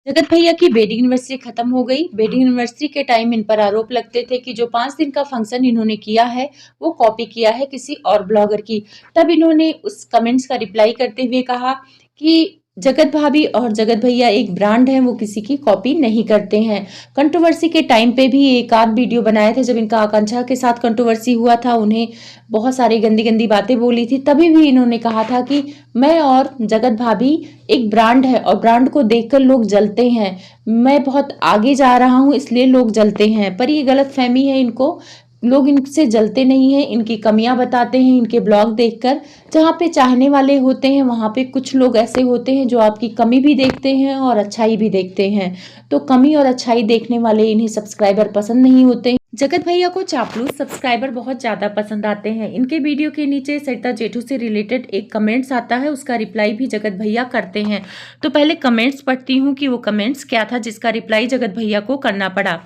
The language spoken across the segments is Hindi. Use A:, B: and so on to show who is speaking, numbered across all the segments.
A: जगत भैया की वेडिंग एनिवर्सरी खत्म हो गई। वेडिंग एनिवर्सरी के टाइम इन पर आरोप लगते थे कि जो 5 दिन का फंक्शन इन्होंने किया है वो कॉपी किया है किसी और ब्लॉगर की। तब इन्होंने उस कमेंट्स का रिप्लाई करते हुए कहा कि जगत भाभी और जगत भैया एक ब्रांड है, वो किसी की कॉपी नहीं करते हैं। कंट्रोवर्सी के टाइम पे भी एक आध वीडियो बनाए थे, जब इनका आकांक्षा के साथ कंट्रोवर्सी हुआ था, उन्हें बहुत सारी गंदी गंदी बातें बोली थी, तभी भी इन्होंने कहा था कि मैं और जगत भाभी एक ब्रांड है और ब्रांड को देखकर लोग जलते हैं। मैं बहुत आगे जा रहा हूं इसलिए लोग जलते हैं, पर ये गलत फहमी है। इनको लोग इनसे जलते नहीं हैं, इनकी कमियां बताते हैं इनके ब्लॉग देखकर। जहाँ पे चाहने वाले होते हैं वहां पे कुछ लोग ऐसे होते हैं जो आपकी कमी भी देखते हैं और अच्छाई भी देखते हैं। तो कमी और अच्छाई देखने वाले इन्हें सब्सक्राइबर पसंद नहीं होते। जगत भैया को चापलूस सब्सक्राइबर बहुत ज्यादा पसंद आते हैं। इनके वीडियो के नीचे सरिता जेठू से रिलेटेड एक कमेंट्स आता है, उसका रिप्लाई भी जगत भैया करते हैं। तो पहले कमेंट्स पढ़ती हूँ कि वो कमेंट्स क्या था जिसका रिप्लाई जगत भैया को करना पड़ा।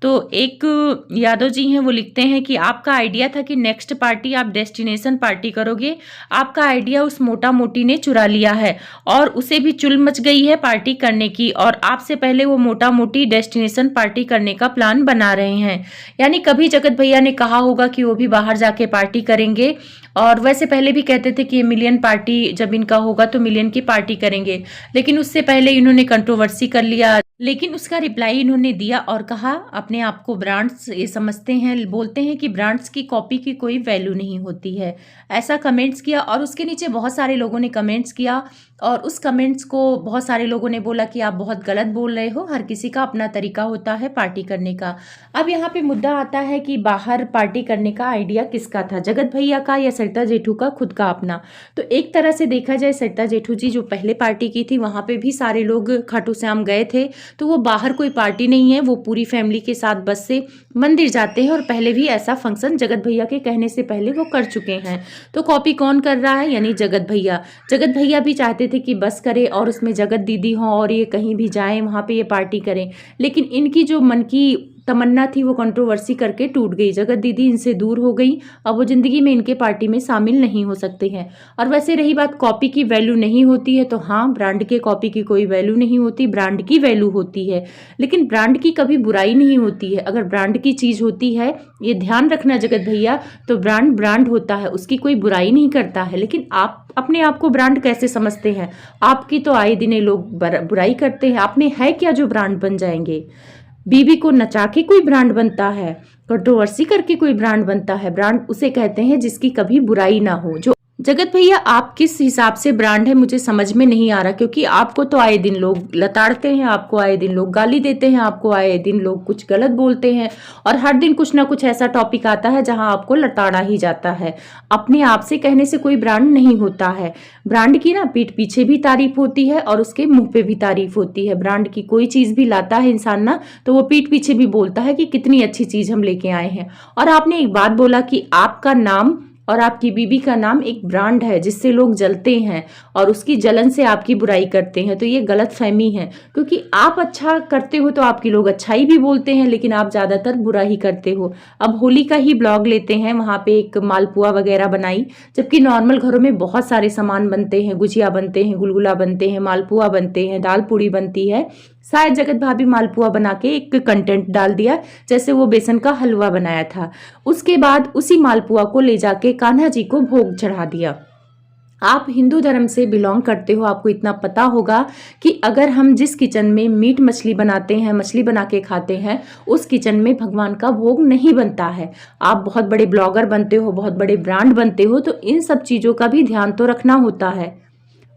A: तो एक यादव जी हैं, वो लिखते हैं कि आपका आइडिया था कि नेक्स्ट पार्टी आप डेस्टिनेशन पार्टी करोगे। आपका आइडिया उस मोटा मोटी ने चुरा लिया है और उसे भी चुल मच गई है पार्टी करने की, और आपसे पहले वो मोटा मोटी डेस्टिनेशन पार्टी करने का प्लान बना रहे हैं। यानी कभी जगत भैया ने कहा होगा कि वो भी बाहर जाके पार्टी करेंगे, और वैसे पहले भी कहते थे कि मिलियन पार्टी जब इनका होगा तो मिलियन की पार्टी करेंगे, लेकिन उससे पहले इन्होंने कंट्रोवर्सी कर लिया। लेकिन उसका रिप्लाई इन्होंने दिया और कहा अपने आप को ब्रांड्स ये समझते हैं, बोलते हैं कि ब्रांड्स की कॉपी की कोई वैल्यू नहीं होती है, ऐसा कमेंट्स किया। और उसके नीचे बहुत सारे लोगों ने कमेंट्स किया, और उस कमेंट्स को बहुत सारे लोगों ने बोला कि आप बहुत गलत बोल रहे हो, हर किसी का अपना तरीका होता है पार्टी करने का। अब यहाँ पे मुद्दा आता है कि बाहर पार्टी करने का आइडिया किसका था, जगत भैया का या सरिता जेठू का खुद का अपना। तो एक तरह से देखा जाए, सरिता जेठू जी जो पहले पार्टी की थी वहां पे भी सारे लोग खाटू श्याम गए थे, तो वो बाहर कोई पार्टी नहीं है, वो पूरी फैमिली के साथ बस से मंदिर जाते हैं, और पहले भी ऐसा फंक्शन जगत भैया के कहने से पहले वो कर चुके हैं। तो कॉपी कौन कर रहा है, यानी जगत भैया। जगत भैया भी चाहते थे कि बस करे और उसमें जगत दीदी हो और ये कहीं भी जाएं वहां पे ये पार्टी करें, लेकिन इनकी जो मन की तमन्ना थी वो कंट्रोवर्सी करके टूट गई। जगत दीदी इनसे दूर हो गई, अब वो जिंदगी में इनके पार्टी में शामिल नहीं हो सकते हैं। और वैसे रही बात कॉपी की वैल्यू नहीं होती है, तो हाँ, ब्रांड के कॉपी की कोई वैल्यू नहीं होती, ब्रांड की वैल्यू होती है। लेकिन ब्रांड की कभी बुराई नहीं होती है। अगर ब्रांड की चीज होती है, ये ध्यान रखना जगत भैया, तो ब्रांड ब्रांड होता है, उसकी कोई बुराई नहीं करता है। लेकिन आप अपने आप को ब्रांड कैसे समझते हैं? आपकी तो आए दिन लोग बुराई करते हैं। आपने है क्या जो ब्रांड बन जाएंगे? बीवी को नचा के कोई ब्रांड बनता है, कंट्रोवर्सी करके कोई ब्रांड बनता है। ब्रांड उसे कहते हैं जिसकी कभी बुराई ना हो। जो जगत भैया आप किस हिसाब से ब्रांड है मुझे समझ में नहीं आ रहा, क्योंकि आपको तो आए दिन लोग लताड़ते हैं, आपको आए दिन लोग गाली देते हैं, आपको आए दिन लोग कुछ गलत बोलते हैं, और हर दिन कुछ ना कुछ ऐसा टॉपिक आता है जहां आपको लताड़ा ही जाता है। अपने आप से कहने से कोई ब्रांड नहीं होता है। ब्रांड की ना पीठ पीछे भी तारीफ होती है और उसके मुंह पे भी तारीफ होती है। ब्रांड की कोई चीज भी लाता है इंसान ना, तो वो पीठ पीछे भी बोलता है कि कितनी अच्छी चीज हम लेके आए हैं। और आपने एक बात बोला कि आपका नाम और आपकी बीबी का नाम एक ब्रांड है जिससे लोग जलते हैं, और उसकी जलन से आपकी बुराई करते हैं। तो ये गलत फहमी है, क्योंकि आप अच्छा करते हो तो आपकी लोग अच्छाई भी बोलते हैं, लेकिन आप ज्यादातर बुरा ही करते हो। अब होली का ही ब्लॉग लेते हैं, वहां पे एक मालपुआ वगैरह बनाई, जबकि नॉर्मल घरों में बहुत सारे सामान बनते हैं, गुजिया बनते हैं, गुलगुला बनते हैं, मालपुआ बनते हैं, दाल पूड़ी बनती है। शायद जगत भाभी मालपुआ बना के एक कंटेंट डाल दिया, जैसे वो बेसन का हलवा बनाया था। उसके बाद उसी मालपुआ को ले जाके कान्हा जी को भोग चढ़ा दिया। आप हिंदू धर्म से बिलोंग करते हो, आपको इतना पता होगा कि अगर हम जिस किचन में मीट मछली बनाते हैं, मछली बना के खाते हैं, उस किचन में भगवान का भोग नहीं बनता है। आप बहुत बड़े ब्लॉगर बनते हो, बहुत बड़े ब्रांड बनते हो, तो इन सब चीजों का भी ध्यान तो रखना होता है।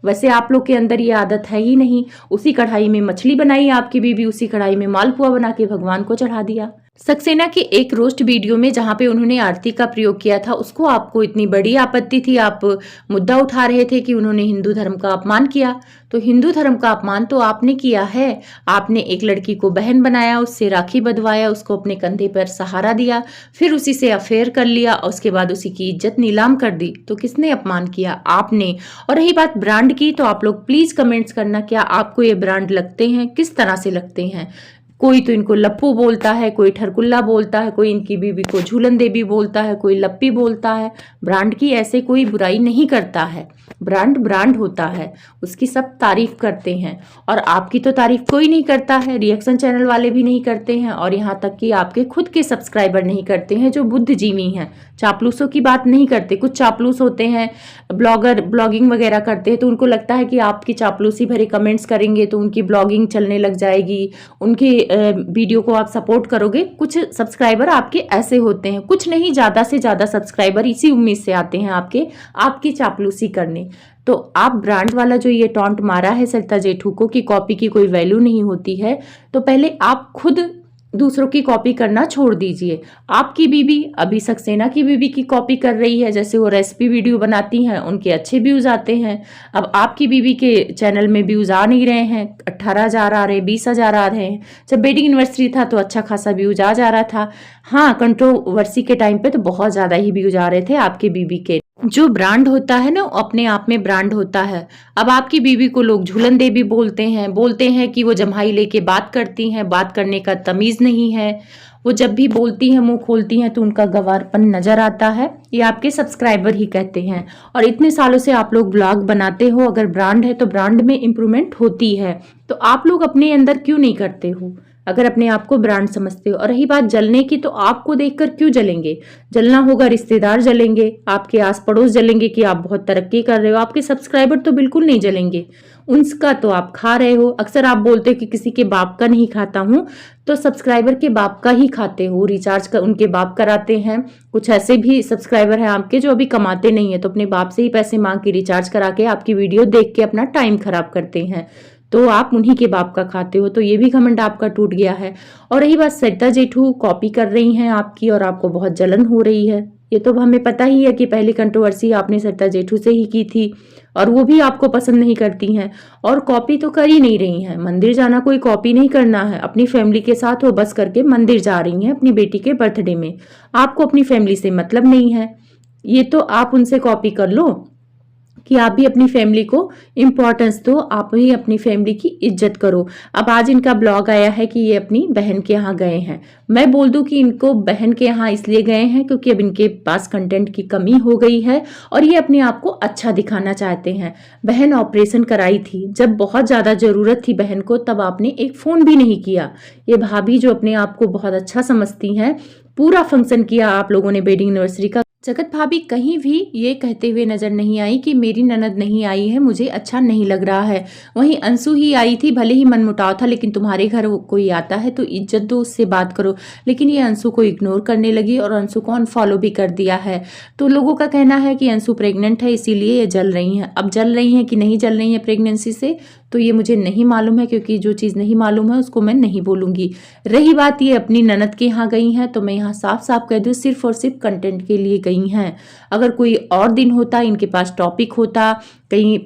A: वैसे आप लोग के अंदर ये आदत है ही नहीं। उसी कढ़ाई में मछली बनाई आपकी बीबी, उसी कढ़ाई में मालपुआ बना के भगवान को चढ़ा दिया। सक्सेना की एक रोस्ट वीडियो में जहां पे उन्होंने आरती का प्रयोग किया था, उसको आपको इतनी बड़ी आपत्ति थी, आप मुद्दा उठा रहे थे कि उन्होंने हिंदू धर्म का अपमान किया। तो हिंदू धर्म का अपमान तो आपने किया है। आपने एक लड़की को बहन बनाया, उससे राखी बंधवाया, उसको अपने कंधे पर सहारा दिया, फिर उसी से अफेयर कर लिया, और उसके बाद उसी की इज्जत नीलाम कर दी। तो किसने अपमान किया? आपने। और रही बात ब्रांड की, तो आप लोग प्लीज कमेंट्स करना, क्या आपको ये ब्रांड लगते हैं, किस तरह से लगते हैं? कोई तो इनको लप्पू बोलता है, कोई ठरकुल्ला बोलता है, कोई इनकी बीवी को झूलन देवी बोलता है, कोई लप्पी बोलता है। ब्रांड की ऐसे कोई बुराई नहीं करता है, ब्रांड ब्रांड होता है, उसकी सब तारीफ करते हैं। और आपकी तो तारीफ कोई नहीं करता है, रिएक्शन चैनल वाले भी नहीं करते हैं, और यहाँ तक कि आपके खुद के सब्सक्राइबर नहीं करते हैं जो बुद्धिजीवी हैं। चापलूसों की बात नहीं करते, कुछ चापलूस होते हैं ब्लॉगर, ब्लॉगिंग वगैरह करते हैं, तो उनको लगता है कि आपकी चापलूसी भरे कमेंट्स करेंगे तो उनकी ब्लॉगिंग चलने लग जाएगी, उनकी वीडियो को आप सपोर्ट करोगे। कुछ सब्सक्राइबर आपके ऐसे होते हैं, कुछ नहीं, ज़्यादा से ज़्यादा सब्सक्राइबर इसी उम्मीद से आते हैं आपकी चापलूसी करने। तो आप ब्रांड वाला जो ये टॉन्ट मारा है सरिता जेठू को कि कॉपी की कोई वैल्यू नहीं होती है, तो पहले आप खुद दूसरों की कॉपी करना छोड़ दीजिए। आपकी बीवी अभी सक्सेना की बीवी की कॉपी कर रही है, जैसे वो रेसिपी वीडियो बनाती हैं, उनके अच्छे व्यूज आते हैं। अब आपकी बीवी के चैनल में व्यूज आ नहीं रहे हैं, 18,000 आ रहे, 20,000 आ रहे हैं। जब वेडिंग एनिवर्सरी था तो अच्छा खासा व्यूज आ जा रहा था। हाँ, कंट्रोवर्सी के टाइम पे तो बहुत ज्यादा ही व्यूज आ रहे थे आपके बीवी के। जो ब्रांड होता है ना, वो अपने आप में ब्रांड होता है। अब आपकी बीवी को लोग झूलन देवी बोलते हैं कि वो जम्हाई लेके बात करती हैं, बात करने का तमीज नहीं है। वो जब भी बोलती हैं, मुंह खोलती हैं, तो उनका गंवारपन नजर आता है। ये आपके सब्सक्राइबर ही कहते हैं। और इतने सालों से आप लोग ब्लॉग बनाते हो, अगर ब्रांड है तो ब्रांड में इम्प्रूवमेंट होती है, तो आप लोग अपने अंदर क्यों नहीं करते हो अगर अपने आप को ब्रांड समझते हो। और रही बात जलने की, तो आपको देखकर क्यों जलेंगे? जलना होगा, रिश्तेदार जलेंगे, आपके आस पड़ोस जलेंगे कि आप बहुत तरक्की कर रहे हो। आपके सब्सक्राइबर तो बिल्कुल नहीं जलेंगे, उनका तो आप खा रहे हो। अक्सर आप बोलते हो कि किसी के बाप का नहीं खाता हूं, तो सब्सक्राइबर के बाप का ही खाते हो। रिचार्ज का उनके बाप कराते हैं। कुछ ऐसे भी सब्सक्राइबर हैं आपके जो अभी कमाते नहीं है, तो अपने बाप से ही पैसे मांग के रिचार्ज करा के आपकी वीडियो देख के अपना टाइम खराब करते हैं, तो आप उन्हीं के बाप का खाते हो। तो ये भी घमंड आपका टूट गया है। और रही बात, सरिता जेठू कॉपी कर रही हैं आपकी और आपको बहुत जलन हो रही है, ये तो हमें पता ही है कि पहली कंट्रोवर्सी आपने सरिता जेठू से ही की थी, और वो भी आपको पसंद नहीं करती हैं। और कॉपी तो कर ही नहीं रही हैं। मंदिर जाना कोई कॉपी नहीं करना है, अपनी फैमिली के साथ वो बस करके मंदिर जा रही हैं अपनी बेटी के बर्थडे में। आपको अपनी फैमिली से मतलब नहीं है, ये तो आप उनसे कॉपी कर लो कि आप भी अपनी फैमिली को इम्पोर्टेंस दो, आप भी अपनी फैमिली की इज्जत करो। अब आज इनका ब्लॉग आया है कि ये अपनी बहन के यहाँ गए हैं। मैं बोल दूं कि इनको बहन के यहाँ इसलिए गए हैं क्योंकि अब इनके पास कंटेंट की कमी हो गई है और ये अपने आप को अच्छा दिखाना चाहते हैं। बहन ऑपरेशन कराई थी, जब बहुत ज़्यादा ज़रूरत थी बहन को, तब आपने एक फ़ोन भी नहीं किया। ये भाभी जो अपने आप को बहुत अच्छा समझती हैं, पूरा फंक्शन किया आप लोगों ने वेडिंग एनिवर्सरी का। जगत भाभी कहीं भी ये कहते हुए नजर नहीं आई कि मेरी ननद नहीं आई है, मुझे अच्छा नहीं लग रहा है। वहीं अंशु ही आई थी, भले ही मनमुटाव था, लेकिन तुम्हारे घर कोई आता है तो इज्जत दो, उससे बात करो। लेकिन ये अंशु को इग्नोर करने लगी और अंशु को अनफॉलो भी कर दिया है। तो लोगों का कहना है कि अंशु प्रेग्नेंट है, इसीलिए ये जल रही हैं। अब जल रही हैं कि नहीं जल रही हैं प्रेगनेंसी से, तो ये मुझे नहीं मालूम है, क्योंकि जो चीज़ नहीं मालूम है उसको मैं नहीं बोलूँगी। रही बात ये अपनी ननद के यहाँ गई हैं, तो मैं यहाँ साफ साफ कह दूँ, सिर्फ और सिर्फ कंटेंट के लिए गई हैं। अगर कोई और दिन होता, इनके पास टॉपिक होता, कहीं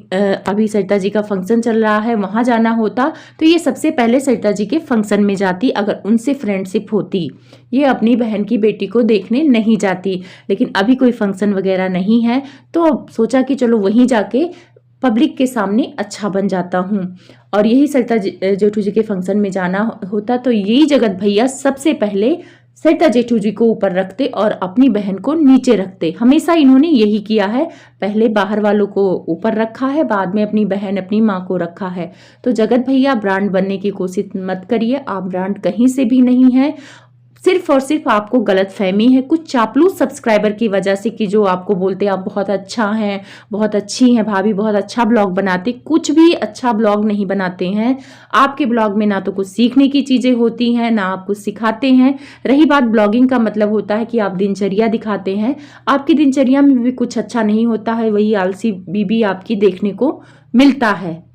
A: अभी सरिता जी का फंक्शन चल रहा है वहाँ जाना होता, तो ये सबसे पहले सरिता जी के फंक्शन में जाती, अगर उनसे फ्रेंडशिप होती। ये अपनी बहन की बेटी को देखने नहीं जाती, लेकिन अभी कोई फंक्शन वगैरह नहीं है, तो सोचा कि चलो वहीं जाके पब्लिक के सामने अच्छा बन जाता हूँ। और यही सरिता जेठू जी के फंक्शन में जाना होता, तो यही जगत भैया सबसे पहले सरिता जेठू जी को ऊपर रखते और अपनी बहन को नीचे रखते। हमेशा इन्होंने यही किया है, पहले बाहर वालों को ऊपर रखा है, बाद में अपनी बहन अपनी माँ को रखा है। तो जगत भैया ब्रांड बनने की कोशिश मत करिए, आप ब्रांड कहीं से भी नहीं है। सिर्फ और सिर्फ आपको गलत फहमी है कुछ चापलूस सब्सक्राइबर की वजह से, कि जो आपको बोलते हैं आप बहुत अच्छा हैं, बहुत अच्छी हैं भाभी, बहुत अच्छा ब्लॉग बनाते। कुछ भी अच्छा ब्लॉग नहीं बनाते हैं आपके ब्लॉग में, ना तो कुछ सीखने की चीज़ें होती हैं, ना आप कुछ सिखाते हैं। रही बात ब्लॉगिंग का, मतलब होता है कि आप दिनचर्या दिखाते हैं, आपकी दिनचर्या में भी कुछ अच्छा नहीं होता है, वही आलसी बीबी आपकी देखने को मिलता है।